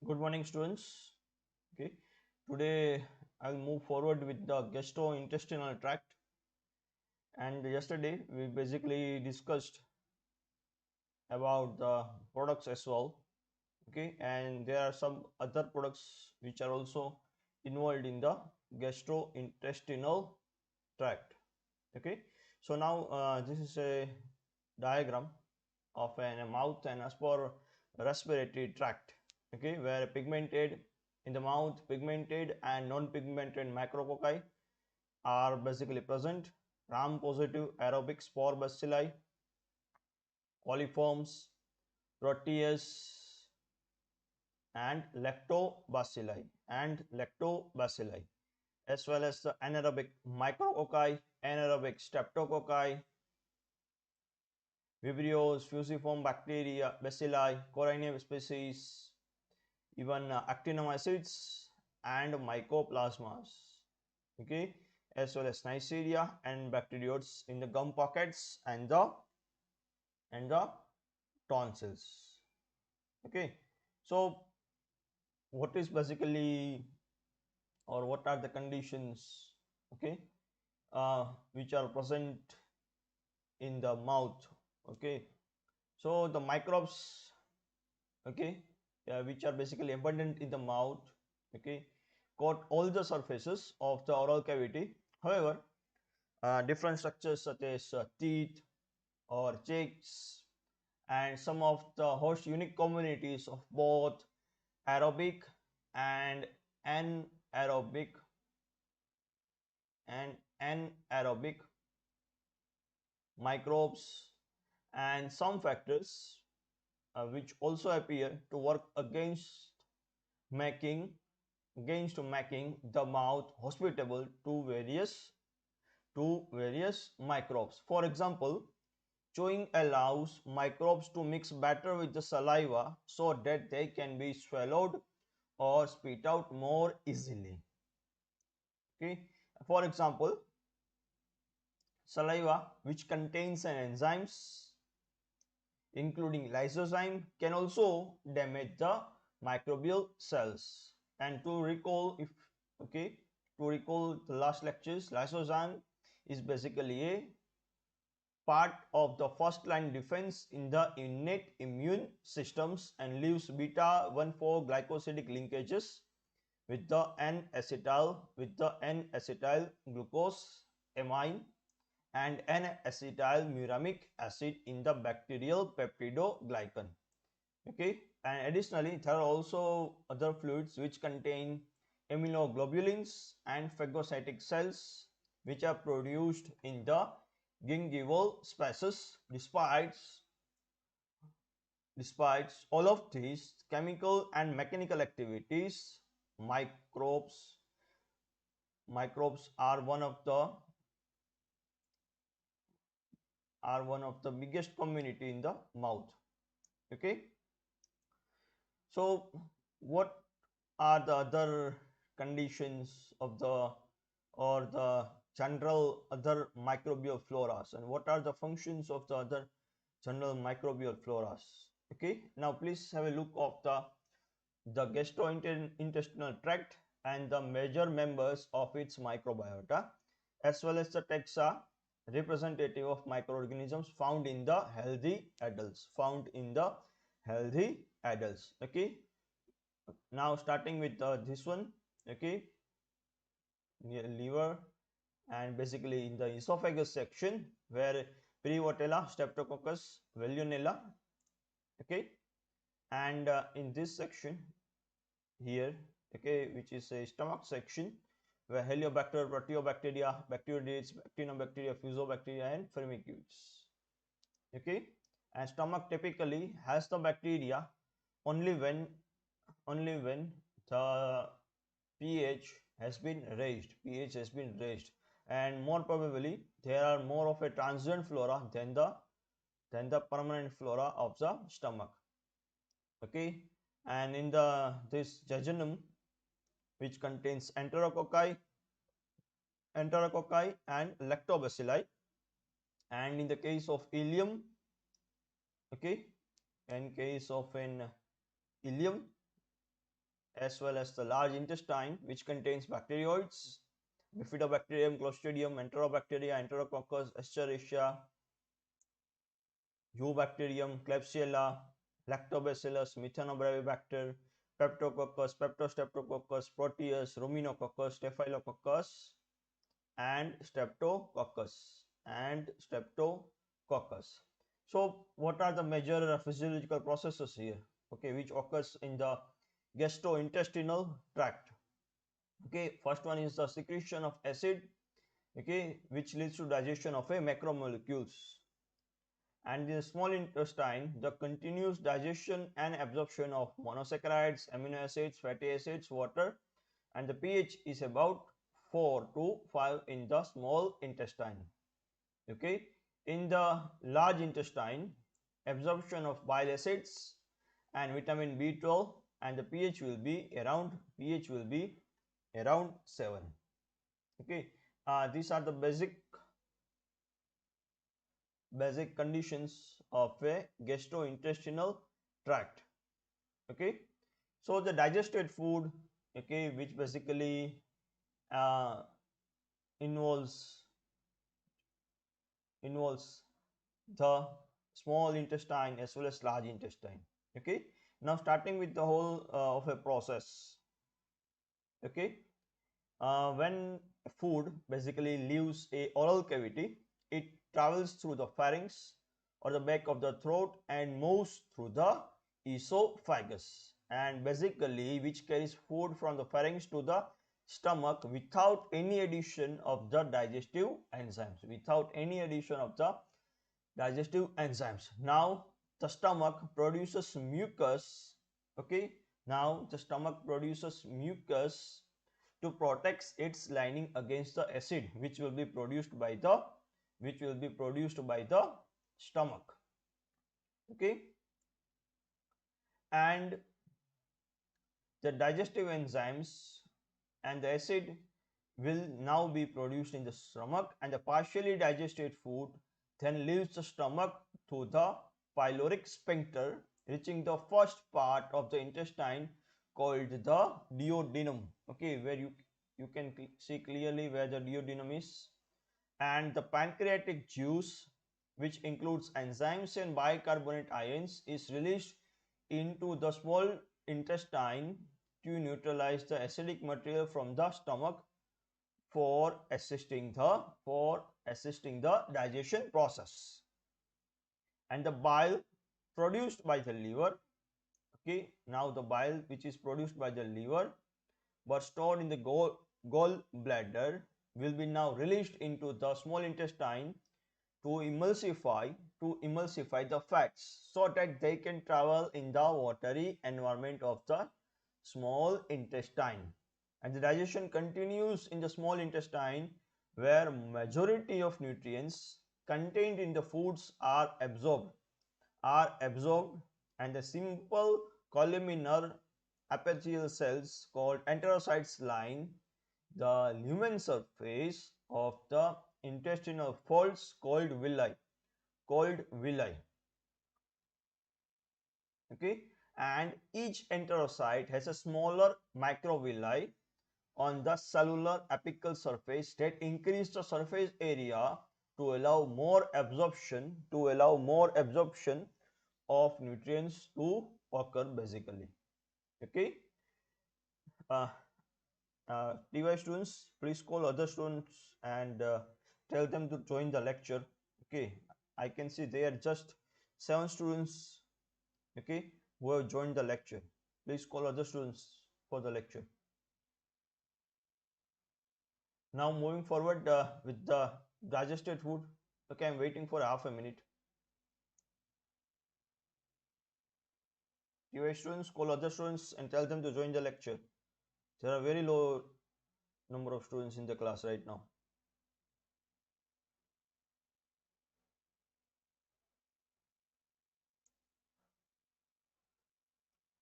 Good morning, students. Okay, today I'll move forward with the gastrointestinal tract. And yesterday we basically discussed about the products as well. Okay, and there are some other products which are also involved in the gastrointestinal tract. Okay, so now this is a diagram of a mouth and as per respiratory tract. Okay, where pigmented in the mouth, pigmented and non-pigmented micrococci are basically present. Gram-positive aerobic spore bacilli, coliforms, proteus, and lactobacilli, as well as the anaerobic micrococci, anaerobic streptococci, Vibrios, fusiform bacteria, bacilli, coronium species, even actinomycetes and mycoplasmas. Okay, as well as Neisseria and bacterioids in the gum pockets and the tonsils. Okay, so what is basically, or what are the conditions, okay, which are present in the mouth? Okay, so the microbes, okay, which are basically abundant in the mouth, okay, coat all the surfaces of the oral cavity. However, different structures such as teeth or cheeks and some of the host unique communities of both aerobic and anaerobic anaerobic microbes and some factors which also appear to work making making the mouth hospitable to various microbes. For example, chewing allows microbes to mix better with the saliva so that they can be swallowed or spit out more easily. Okay, for example, saliva, which contains an enzymes including lysozyme, can also damage the microbial cells. And to recall, if okay, to recall the last lectures, lysozyme is basically a part of the first line defense in the innate immune systems and leaves beta-1,4 glycosidic linkages with the N-acetyl glucose amine and N-acetylmuramic acid in the bacterial peptidoglycan. Okay, and additionally there are also other fluids which contain immunoglobulins and phagocytic cells which are produced in the gingival spaces. Despite all of these chemical and mechanical activities, microbes are one of the biggest community in the mouth. Okay, so what are the other conditions of the or the general other microbial floras, and what are the functions of the other general microbial floras? Okay, now please have a look of the gastrointestinal tract and the major members of its microbiota, as well as the taxa representative of microorganisms found in the healthy adults. Okay, now starting with this one. Okay, liver, and basically in the esophagus section where Prevotella, Streptococcus, Veillonella. Okay, and in this section here, okay, which is a stomach section where Heliobacter, Proteobacteria, Bacteroidetes, Actinobacteria, Fusobacteria, and Firmicutes. Okay, and stomach typically has the bacteria only when the pH has been raised, and more probably there are more of a transient flora than the permanent flora of the stomach. Okay, and in this jejunum, which contains enterococci and lactobacilli, and in the case of ileum, okay, in case of an ileum, as well as the large intestine, which contains bacteroids, Bifidobacterium, Clostridium, Enterobacteria, Enterococcus, Escherichia, Eubacterium, Klebsiella, Lactobacillus, Methanobrevibacter, Peptococcus, Peptostreptococcus, Proteus, Ruminococcus, Staphylococcus, and Streptococcus. So what are the major physiological processes here, okay, which occurs in the gastrointestinal tract? Okay, first one is the secretion of acid, okay, which leads to digestion of a macromolecules. And in the small intestine, the continuous digestion and absorption of monosaccharides, amino acids, fatty acids, water, and the pH is about 4 to 5 in the small intestine. Okay, in the large intestine, absorption of bile acids and vitamin B12, and the pH will be around 7. Okay, these are the basic conditions of a gastrointestinal tract. Okay, so the digested food, okay, which basically uh, involves the small intestine as well as large intestine. Okay, now starting with the whole of a process. Okay, when food basically leaves a oral cavity, it travels through the pharynx or the back of the throat and moves through the esophagus, and basically which carries food from the pharynx to the stomach without any addition of the digestive enzymes, Now the stomach produces mucus. Okay, now the stomach produces mucus to protect its lining against the acid which will be produced by the stomach. Okay, and the digestive enzymes and the acid will now be produced in the stomach, and the partially digested food then leaves the stomach through the pyloric sphincter, reaching the first part of the intestine called the duodenum. Okay, where you can see clearly where the duodenum is. And the pancreatic juice, which includes enzymes and bicarbonate ions, is released into the small intestine to neutralize the acidic material from the stomach for assisting the digestion process. And the bile produced by the liver, okay, now the bile which is produced by the liver but stored in the gallbladder will be now released into the small intestine to emulsify the fats so that they can travel in the watery environment of the small intestine. And the digestion continues in the small intestine, where majority of nutrients contained in the foods are absorbed, and the simple columnar epithelial cells called enterocytes line the lumen surface of the intestinal folds called villi. Okay, and each enterocyte has a smaller microvilli on the cellular apical surface that increase the surface area to allow more absorption of nutrients to occur basically. Okay, uh, TY students, please call other students and tell them to join the lecture. Okay, I can see there are just 7 students, okay, who have joined the lecture. Please call other students for the lecture. Now moving forward with the digested food. Okay, I'm waiting for half a minute. TY students, call other students and tell them to join the lecture. There are very low number of students in the class right now.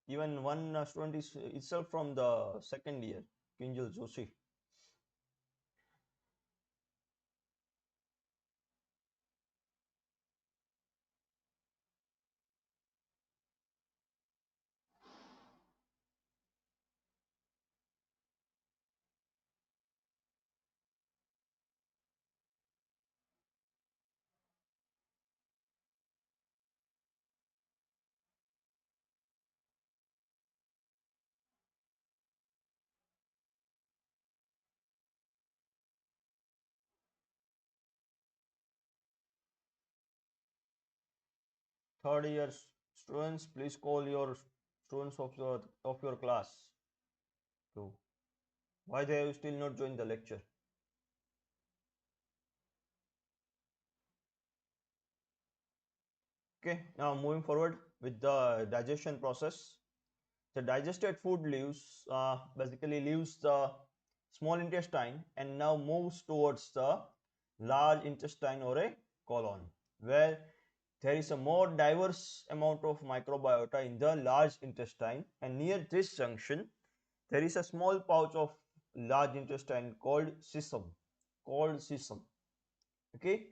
Even one student is itself from the second year, Kinjal Joshi. third year students, please call your students of your class. So why they have still not joined the lecture? Okay, now moving forward with the digestion process. The digested food basically leaves the small intestine and now moves towards the large intestine or a colon, where there is a more diverse amount of microbiota in the large intestine, and near this junction there is a small pouch of large intestine called cecum, okay,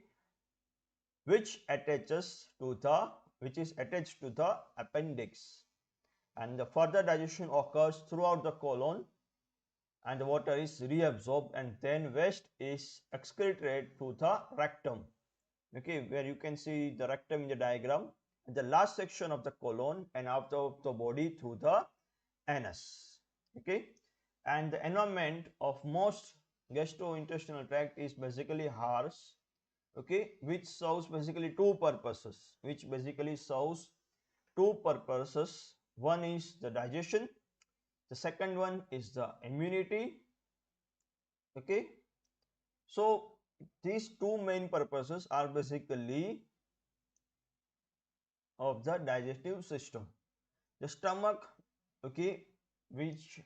which attaches to the which is attached to the appendix, and the further digestion occurs throughout the colon, and the water is reabsorbed and then waste is excreted through the rectum, okay, where you can see the rectum in the diagram, the last section of the colon and out of the body through the anus, okay. And the environment of most gastrointestinal tract is basically harsh, okay, which serves basically two purposes. One is the digestion, the second one is the immunity, okay. So these two main purposes are basically of the digestive system. The stomach, okay, which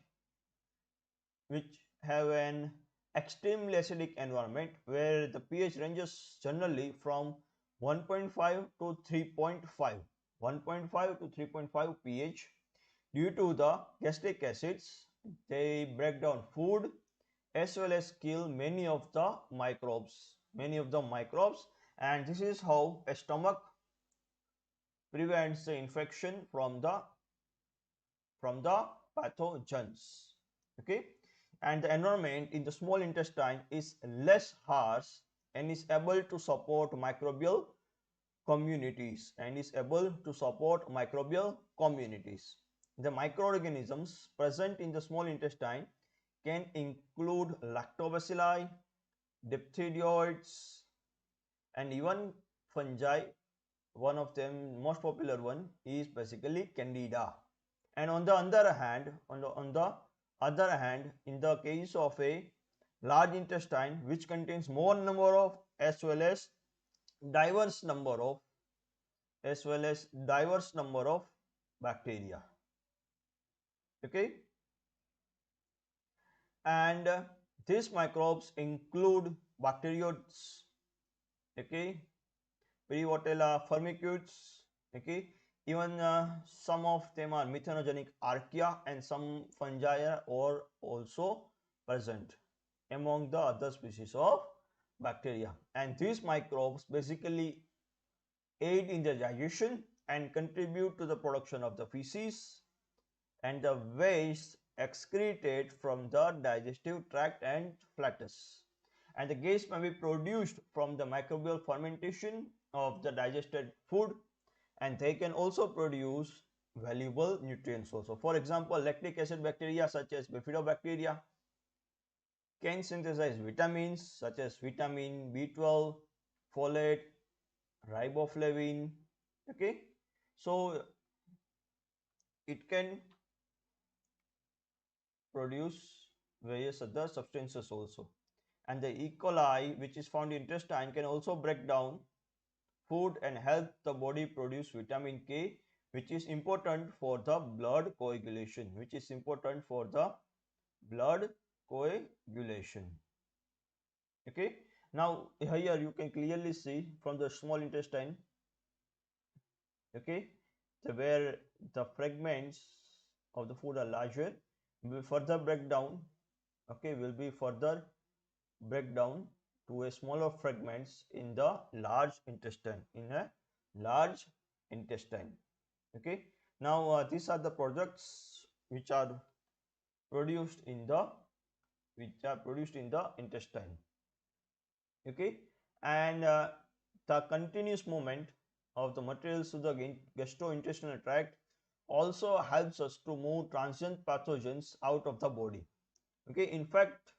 have an extremely acidic environment where the pH ranges generally from 1.5 to 3.5, 1.5 to 3.5 pH. Due to the gastric acids, they break down food as well as kill many of the microbes, and this is how a stomach prevents the infection from the pathogens, okay. And the environment in the small intestine is less harsh and is able to support microbial communities. The microorganisms present in the small intestine can include lactobacilli, diphtherioids, and even fungi. One of them, most popular one, is basically candida. And on the other hand, in the case of a large intestine which contains more number of diverse number of diverse number of bacteria, okay. And these microbes include bacterioids, okay, Periwatella firmicutes, okay. Even some of them are methanogenic archaea, and some fungi are also present among the other species of bacteria. And these microbes basically aid in the digestion and contribute to the production of the feces and the waste excreted from the digestive tract and flatus. And the gas may be produced from the microbial fermentation of the digested food, and they can also produce valuable nutrients also. For example, lactic acid bacteria such as bifidobacteria can synthesize vitamins such as vitamin B12, folate, riboflavin, okay. So it can produce various other substances also. And the E. coli, which is found in intestine, can also break down food and help the body produce vitamin K, which is important for the blood coagulation, okay. Now here you can clearly see from the small intestine, okay, where the fragments of the food are larger, will further breakdown, okay, will be further breakdown to a smaller fragments in the large intestine, okay. Now these are the products which are produced in the intestine, okay. And the continuous movement of the materials to the gastrointestinal tract also helps us to move transient pathogens out of the body, okay. In fact,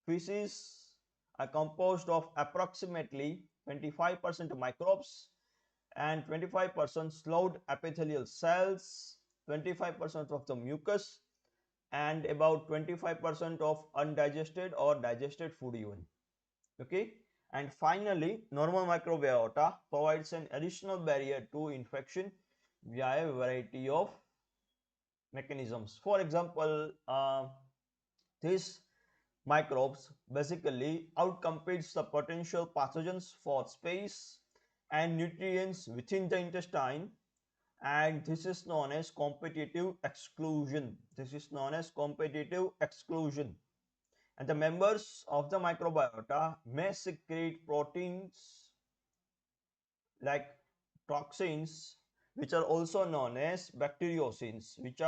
feces are composed of approximately 25% microbes and 25% sloughed epithelial cells, 25% of the mucus, and about 25% of undigested or digested food even. Okay, and finally normal microbiota provides an additional barrier to infection via a variety of mechanisms. For example, these microbes basically outcompetes the potential pathogens for space and nutrients within the intestine, and this is known as competitive exclusion. This is known as competitive exclusion. And the members of the microbiota may secrete proteins like toxins, which are also known as bacteriocins, which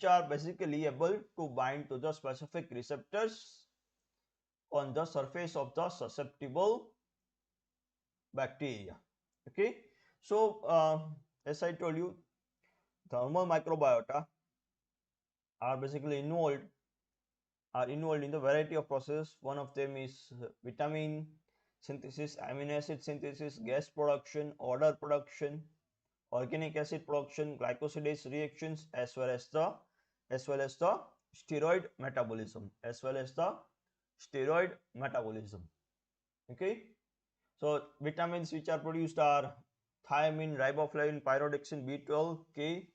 are basically able to bind to the specific receptors on the surface of the susceptible bacteria. Okay, so as I told you, thermal microbiota are basically involved in the variety of processes. One of them is vitamin synthesis, amino acid synthesis, gas production, odor production, organic acid production, glycosidase reactions, as well as the steroid metabolism, Okay, so vitamins which are produced are thiamine, riboflavin, pyridoxine, B12, K.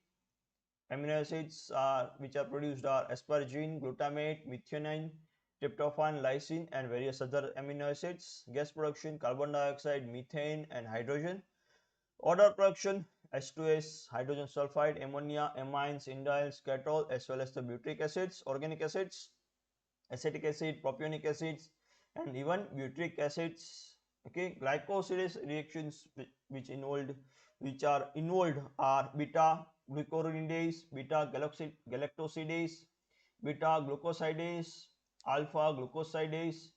Amino acids which are produced are asparagine, glutamate, methionine, tryptophan, lysine, and various other amino acids. Gas production, carbon dioxide, methane, and hydrogen. Odor production, H2S, hydrogen sulfide, ammonia, amines, indoles, catol, as well as the butyric acids, organic acids, acetic acid, propionic acids, and even butyric acids. Okay, glycosidase reactions which are involved are beta glucuronidase, beta galactosidase, beta glucosidase, alpha glucosidase,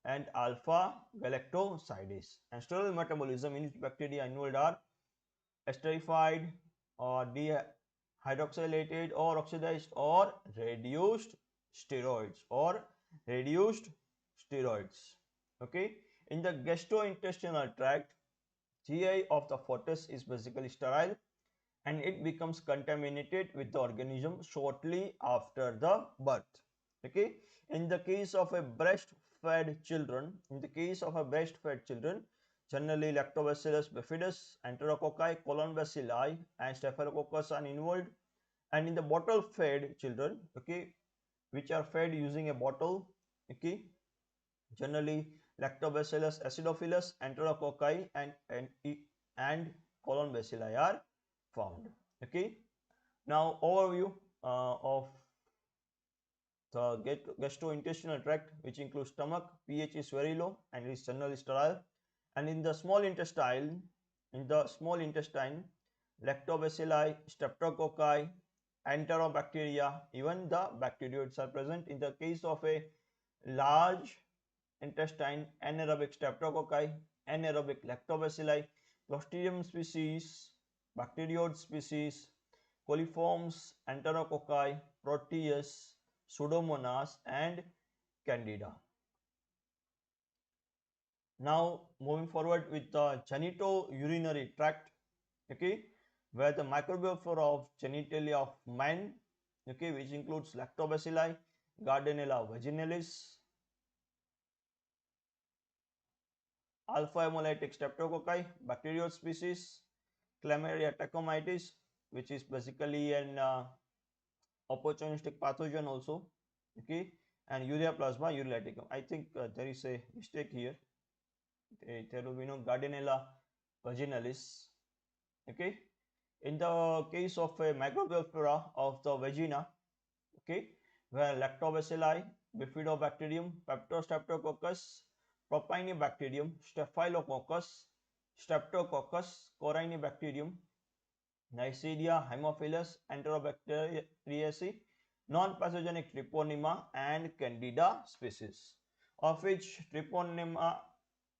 and alpha galactosidase. And sterile metabolism in which bacteria involved are esterified or dehydroxylated or oxidized or reduced steroids. Okay, in the gastrointestinal tract, GI of the fetus is basically sterile and it becomes contaminated with the organism shortly after the birth. Okay, in the case of a breastfed children, generally lactobacillus bifidus, enterococci, colon bacilli, and staphylococcus are involved. And in the bottle fed children, okay, which are fed using a bottle, okay, generally lactobacillus acidophilus, enterococci, and colon bacilli are found. Okay, now overview of the gastrointestinal tract, which includes stomach. pH is very low and is generally sterile. And in the small intestine, lactobacilli, streptococci, enterobacteria, even the bacteroids are present. In the case of a large intestine, anaerobic streptococci, anaerobic lactobacilli, Clostridium species, bacterioid species, coliforms, enterococci, proteus, pseudomonas, and candida. Now moving forward with the genitourinary tract, okay, where the microbial flora of genitalia of man, okay, which includes lactobacilli, Gardnerella vaginalis, alpha hemolytic streptococci, bacterioid species, Chlamydia trachomatis, which is basically an opportunistic pathogen also, okay, and urea plasma ureaticum. I think there is a mistake here. There will be no Gardnerella vaginalis. Okay, in the case of a microbial flora of the vagina, okay, where lactobacilli, bifidobacterium, peptostreptococcus, propionibacterium, staphylococcus, streptococcus, corynebacterium, Neisseria, Haemophilus, Enterobacteriaceae, non-pathogenic Treponema, and Candida species, of which Treponema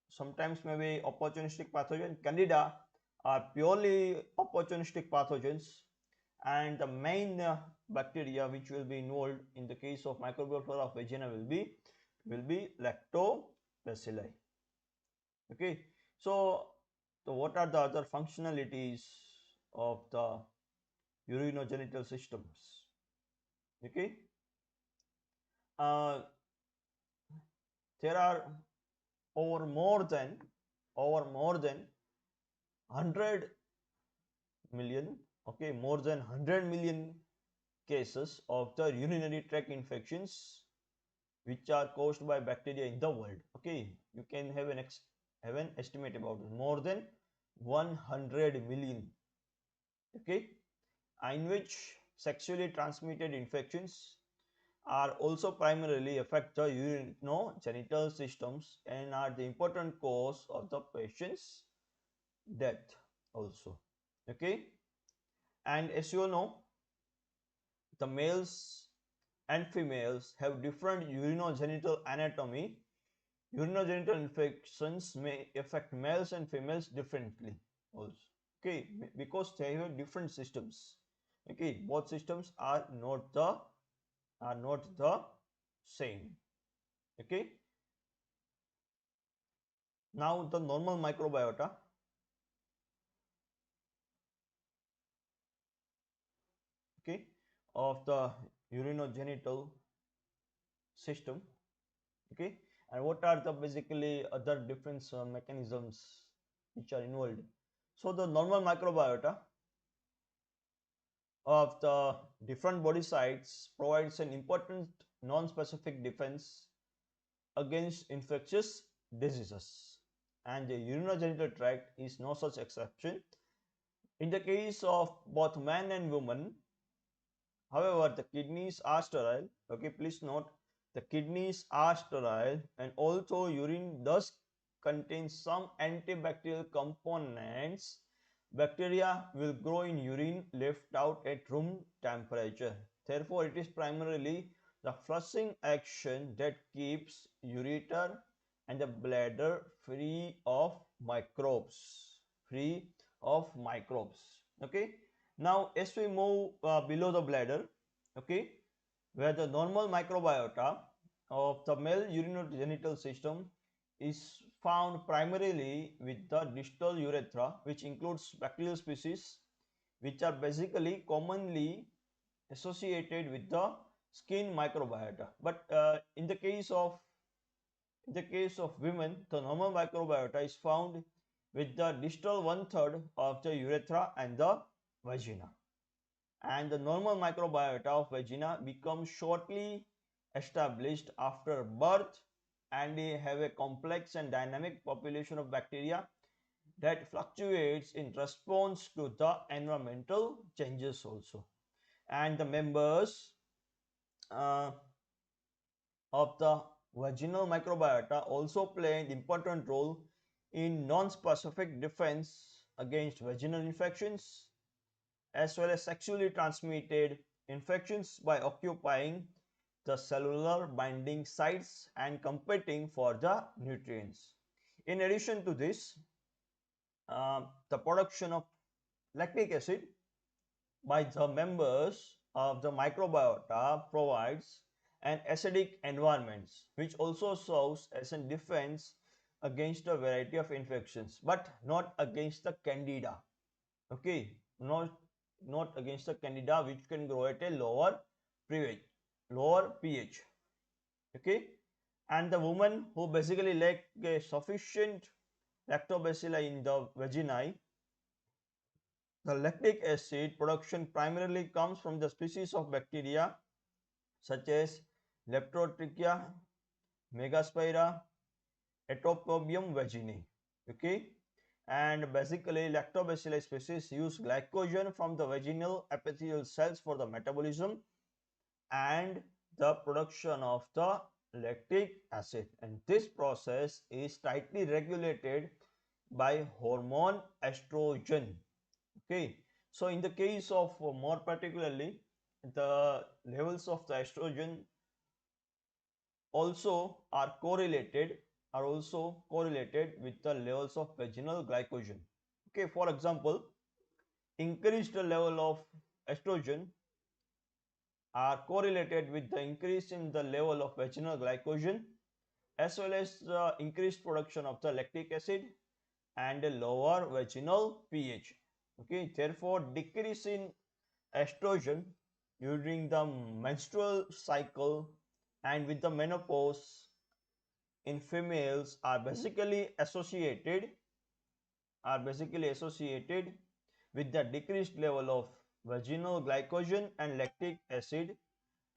sometimes may be opportunistic pathogen. Candida are purely opportunistic pathogens, and the main bacteria which will be involved in the case of microbial flora of vagina will be lactobacilli. Okay, so what are the other functionalities of the urinogenital systems? Okay, uh, there are over more than over more than 100 million, okay, more than 100 million cases of the urinary tract infections which are caused by bacteria in the world. Okay, you can have an estimate about it. More than 100 million, okay, in which sexually transmitted infections are also primarily affect the urinogenital systems and are the important cause of the patient's death also. Okay, and as you know, the males and females have different urinogenital anatomy. Urinogenital infections may affect males and females differently also. Okay, because they have different systems. Okay, both systems are not the same. Okay, now the normal microbiota, okay, of the urinogenital system. Okay, and what are the basically other different mechanisms which are involved? So the normal microbiota of the different body sites provides an important non-specific defense against infectious diseases, and the urinogenital tract is no such exception. In the case of both man and woman, however, the kidneys are sterile. Okay, please note, the kidneys are sterile, and also urine does contain some antibacterial components. Bacteria will grow in urine left out at room temperature. Therefore, it is primarily the flushing action that keeps ureter and the bladder free of microbes. Free of microbes. Okay. Now, as we move below the bladder, okay, where the normal microbiota of the male urinogenital system is found primarily with the distal urethra, which includes bacterial species which are basically commonly associated with the skin microbiota. But in the case of women, the normal microbiota is found with the distal one-third of the urethra and the vagina. And the normal microbiota of vagina becomes shortly established after birth, and they have a complex and dynamic population of bacteria that fluctuates in response to the environmental changes also. And the members uh, of the vaginal microbiota also play an important role in non-specific defense against vaginal infections as well as sexually transmitted infections by occupying the cellular binding sites and competing for the nutrients. In addition to this, the production of lactic acid by the members of the microbiota provides an acidic environment which also serves as a defense against a variety of infections, but not against the candida. Okay, not against the candida which can grow at a lower pH. Okay, and the woman who basically lack a sufficient lactobacilli in the vagina, the lactic acid production primarily comes from the species of bacteria such as Leptotrichia, Megaspira, Atopium vaginae. Okay, and basically lactobacilli species use glycogen from the vaginal epithelial cells for the metabolism and the production of the lactic acid, and this process is tightly regulated by hormone estrogen. Okay, so in the case of more particularly the levels of the estrogen also are correlated with the levels of vaginal glycogen. Okay, for example, increased level of estrogen are correlated with the increase in the level of vaginal glycogen as well as the increased production of the lactic acid and a lower vaginal pH. Okay, therefore decrease in estrogen during the menstrual cycle and with the menopause in females are basically associated with the decreased level of vaginal glycogen and lactic acid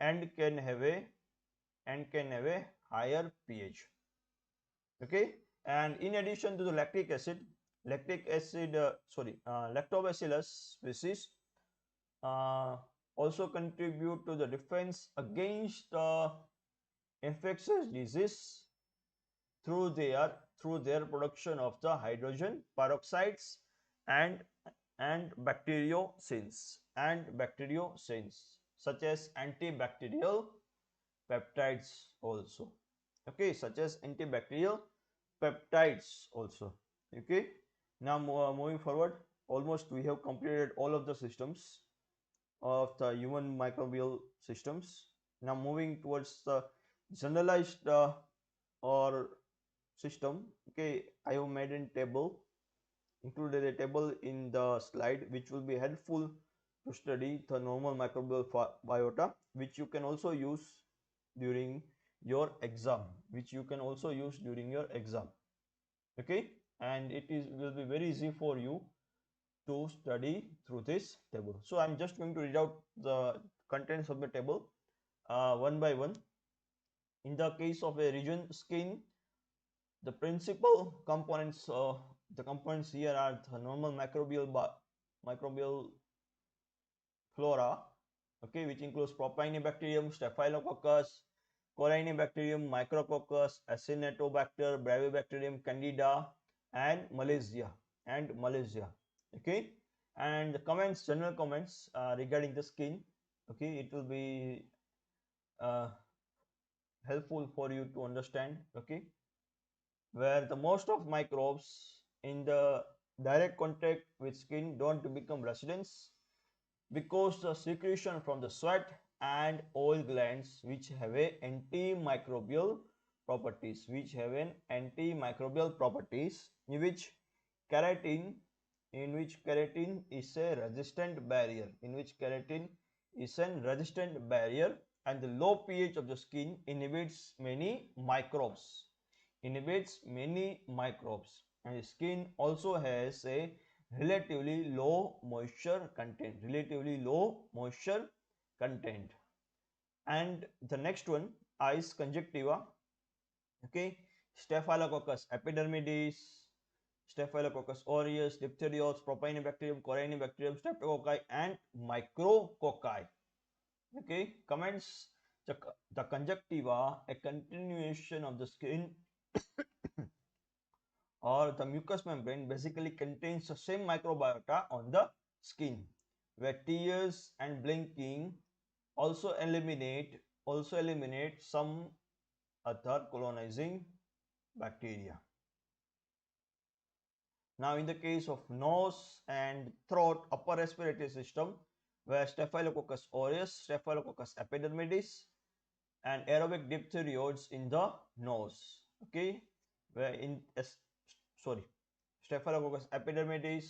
and can have a higher pH. Okay, and in addition to the lactobacillus species uh, also contribute to the defense against infectious disease through their production of the hydrogen peroxides and bacteriocins such as antibacterial peptides also. Okay, such as antibacterial peptides also. Okay, now moving forward, almost we have completed all of the systems of the human microbial systems. Now moving towards the generalized or system. Okay, I have made a table, included a table in the slide, which will be helpful to study the normal microbial biota, which you can also use during your exam, okay, and it will be very easy for you to study through this table. So I'm just going to read out the contents of the table one by one. In the case of a region skin, the principal components, the components here are the normal microbial flora, okay, which includes Propionibacterium, Staphylococcus, Corynebacterium, Micrococcus, Acinetobacter, Brevibacterium, Candida, and Malaysia. Okay, and the comments, general comments regarding the skin. Okay, it will be helpful for you to understand. Okay, where the most of microbes in the direct contact with skin don't become residents because the secretion from the sweat and oil glands which have antimicrobial properties in which keratin is a resistant barrier and the low pH of the skin inhibits many microbes and the skin also has a relatively low moisture content. And the next one is conjunctiva. Okay, Staphylococcus epidermidis, Staphylococcus aureus, diphtherios, Propionibacterium, Corynebacterium, Streptococci, and Micrococci. Okay, comments, the conjunctiva, a continuation of the skin or the mucous membrane, basically contains the same microbiota on the skin, where tears and blinking also eliminate some other colonizing bacteria. Now in the case of nose and throat, upper respiratory system, where Staphylococcus aureus, Staphylococcus epidermidis, and aerobic diphtherioids in the nose. Okay, where Staphylococcus epidermidis,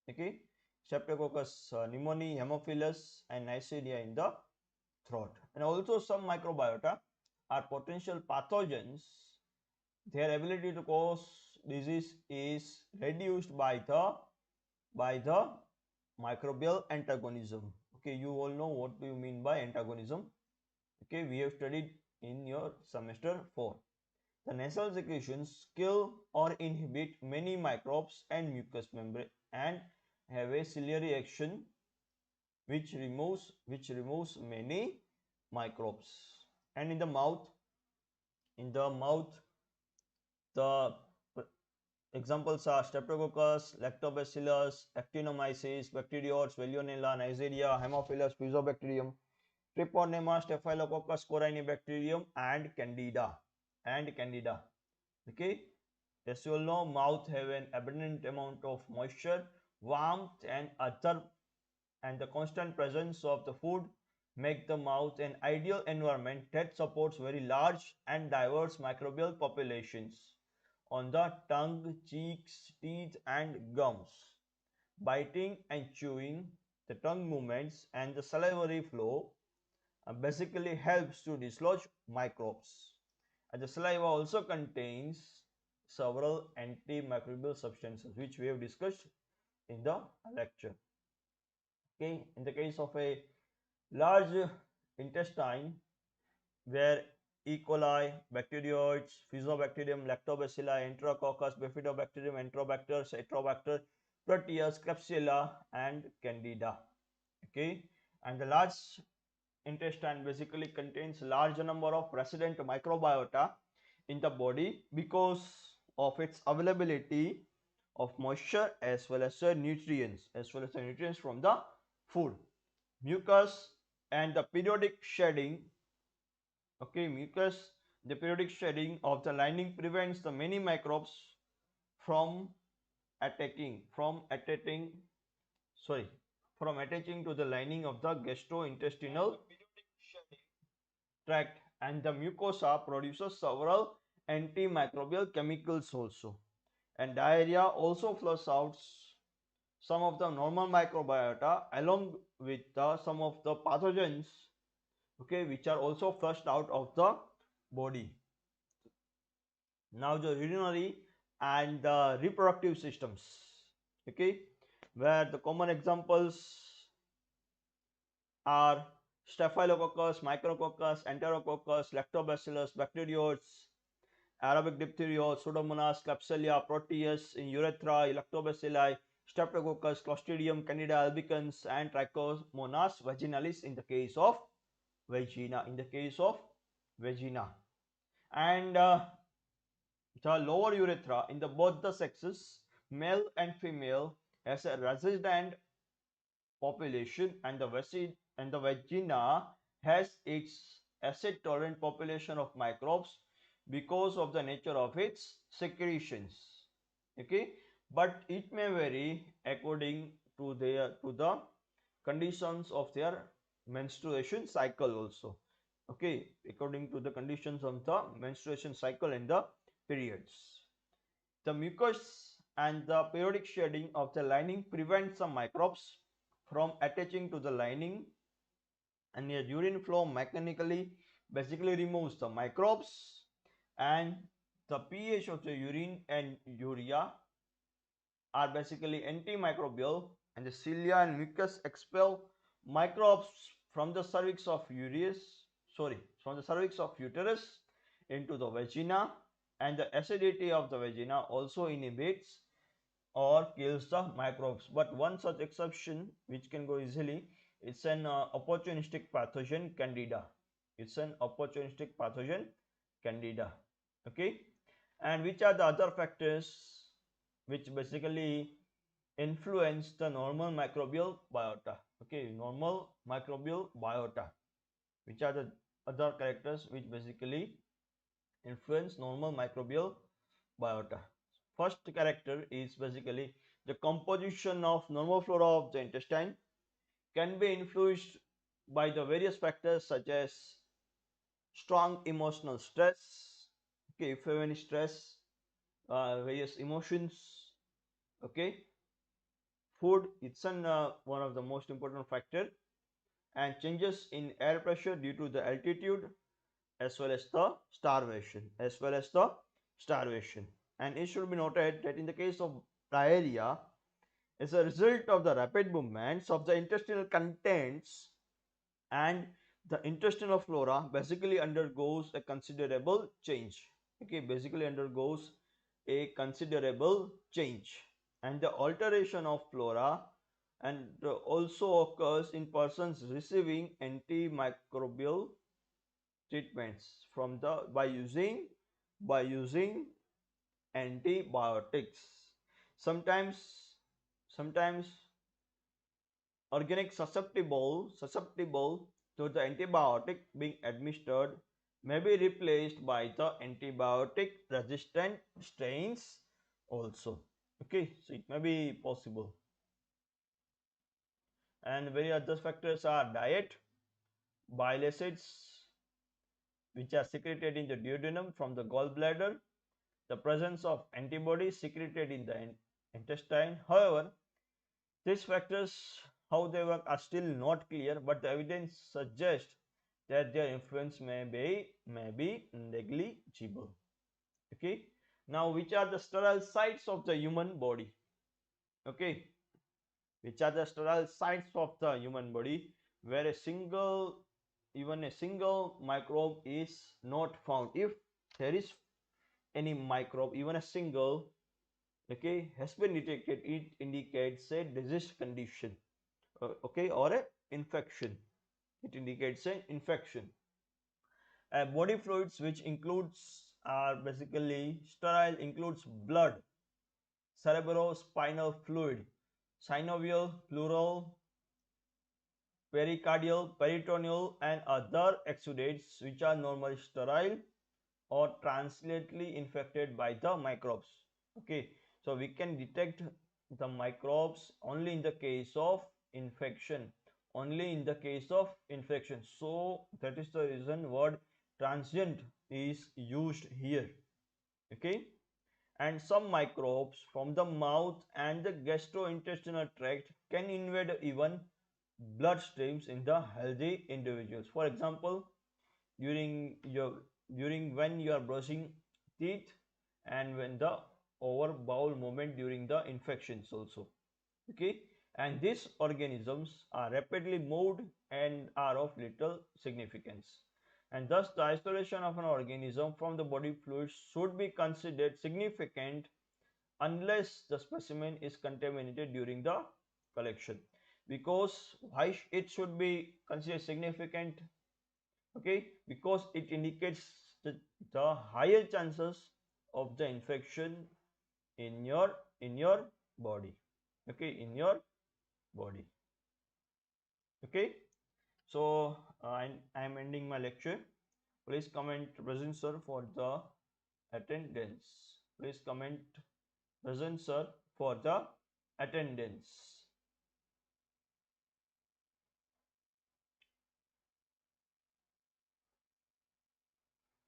okay, Streptococcus pneumoniae, Haemophilus, and Neisseria in the throat. And also some microbiota are potential pathogens. Their ability to cause disease is reduced by the microbial antagonism. Okay, you all know what do you mean by antagonism. Okay, we have studied in your semester 4. The nasal secretions kill or inhibit many microbes and mucous membrane and have a ciliary action which removes many microbes. And in the mouth, the examples are Streptococcus, Lactobacillus, Actinomyces, Bacterioides, Veillonella, Neisseria, Haemophilus, Fusobacterium, Treponema, Staphylococcus, Corynebacterium, and Candida. Okay, as you all know, mouth have an abundant amount of moisture, warmth, and the constant presence of the food make the mouth an ideal environment that supports very large and diverse microbial populations on the tongue, cheeks, teeth and gums. Biting and chewing, the tongue movements and the salivary flow basically helps to dislodge microbes. And the saliva also contains several antimicrobial substances which we have discussed in the lecture. Okay, in the case of a large intestine where E. coli, bacteroids, Fusobacterium, Lactobacilli, Enterococcus, Bifidobacterium, Enterobacter, Cetrobacter, Proteus, Klebsiella and Candida. Okay, and the large intestine basically contains large number of resident microbiota in the body because of its availability of moisture as well as the nutrients from the food. Mucus and the periodic shedding. Okay, mucus, the periodic shedding of the lining prevents the many microbes from attaching sorry from attaching to the lining of the gastrointestinal tract, and the mucosa produces several antimicrobial chemicals also. And diarrhea also flushes out some of the normal microbiota along with some of the pathogens, okay, which are also flushed out of the body. Now the urinary and the reproductive systems, okay, where the common examples are Staphylococcus, Micrococcus, Enterococcus, Lactobacillus, Bacteroides, Arabic diphtheria, Pseudomonas, Klebsiella, Proteus in urethra, Lactobacilli, Streptococcus, Clostridium, Candida albicans, and Trichomonas vaginalis in the case of vagina. And the lower urethra in the both the sexes, male and female, has a resident population, and the vagina has its acid tolerant population of microbes because of the nature of its secretions. Okay, but it may vary according to the conditions of their menstruation cycle also. Okay, according to the conditions of the menstruation cycle and the periods. The mucus and the periodic shedding of the lining prevents some microbes from attaching to the lining, and your urine flow mechanically basically removes the microbes, and the pH of the urine and urea are basically antimicrobial, and the cilia and mucus expel microbes from the cervix of uterus into the vagina, and the acidity of the vagina also inhibits or kills the microbes. But one such exception which can go easily, it's an opportunistic pathogen candida. Okay, and which are the other factors which basically influence the normal microbial biota? Okay, normal microbial biota, which are the other characters which basically influence normal microbial biota? First character is basically the composition of normal flora of the intestine can be influenced by the various factors such as strong emotional stress. Okay, if you have any stress, various emotions. Okay, food, it's one of the most important factor, and changes in air pressure due to the altitude as well as the starvation. And it should be noted that in the case of diarrhea, as a result of the rapid movements of the intestinal contents, and the intestinal flora basically undergoes a considerable change. Okay, basically undergoes a considerable change, and the alteration of flora and also occurs in persons receiving antimicrobial treatments from the by using antibiotics. Sometimes sometimes organic susceptible to the antibiotic being administered may be replaced by the antibiotic resistant strains also. Okay, so it may be possible. And very other factors are diet, bile acids which are secreted in the duodenum from the gallbladder, the presence of antibodies secreted in the intestine. However, these factors, how they work, are still not clear, but the evidence suggests that their influence may be negligible. Okay. Now, which are the sterile sites of the human body? Okay. Which are the sterile sites of the human body where even a single microbe is not found? If there is any microbe, even a single, okay, has been detected, it indicates a disease condition, okay, or a infection. It indicates an infection. Body fluids which includes are basically sterile includes blood, cerebrospinal fluid, synovial, pleural, pericardial, peritoneal, and other exudates which are normally sterile or transiently infected by the microbes. Okay, so we can detect the microbes only in the case of infection, only in the case of infection. So that is the reason word transient is used here. Okay, and some microbes from the mouth and the gastrointestinal tract can invade even bloodstreams in the healthy individuals. For example, during your during when you are brushing teeth, and when the over bowel movement during the infections also. Okay, and these organisms are rapidly moved and are of little significance, and thus the isolation of an organism from the body fluids should be considered significant unless the specimen is contaminated during the collection. Because why it should be considered significant? Okay, because it indicates the higher chances of the infection in your body. Okay, in your body. Okay, so I am ending my lecture. Please comment present sir for the attendance. Please comment present sir for the attendance,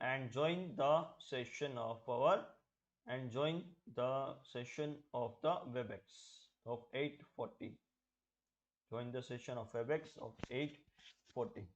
and join the session of our and join the session of the WebEx of 8:40. Join the session of WebEx of 8:40.